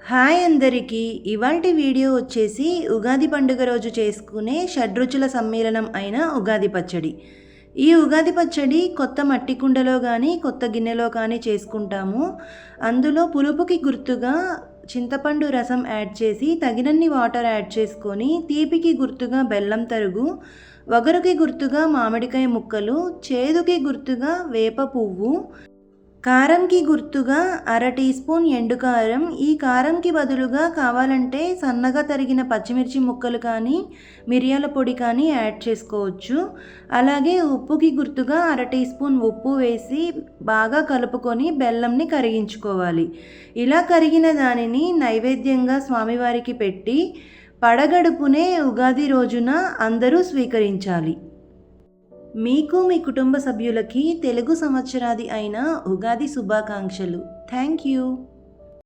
Hi అందరికీ! ఇవాల్టి video వచ్చేసి ఉగాది పండుగ రోజు చేసుకునే షడ్రుచుల సమ్మేళనం అయిన ఉగాది పచ్చడి. ఈ ఉగాది పచ్చడి కొత్త మట్టి కుండలో కానీ కొత్త గిన్నెలో కానీ చేసుకుంటాము. అందులో పులుపుకి గుర్తుగా చింతపండు రసం యాడ్ చేసి తగినన్ని వాటర్ యాడ్ చేసుకొని, తీపికి గుర్తుగా బెల్లం తరుగు, వగరుకి గుర్తుగా మామిడికాయ ముక్కలు, చేదుకి గుర్తుగా వేప పువ్వు, కారంకి గుర్తుగా అర టీ స్పూన్ ఎండుకారం. ఈ కారంకి బదులుగా కావాలంటే సన్నగా తరిగిన పచ్చిమిర్చి ముక్కలు కానీ మిరియాల పొడి కానీ యాడ్ చేసుకోవచ్చు. అలాగే ఉప్పుకి గుర్తుగా అర టీ స్పూన్ ఉప్పు వేసి బాగా కలుపుకొని బెల్లంని కరిగించుకోవాలి. ఇలా కరిగిన దానిని నైవేద్యంగా స్వామివారికి పెట్టి పడగడుపునే ఉగాది రోజున అందరూ స్వీకరించాలి. మీకు మీ కుటుంబ సభ్యులకి తెలుగు సంవత్సరాది అయిన ఉగాది శుభాకాంక్షలు. Thank you.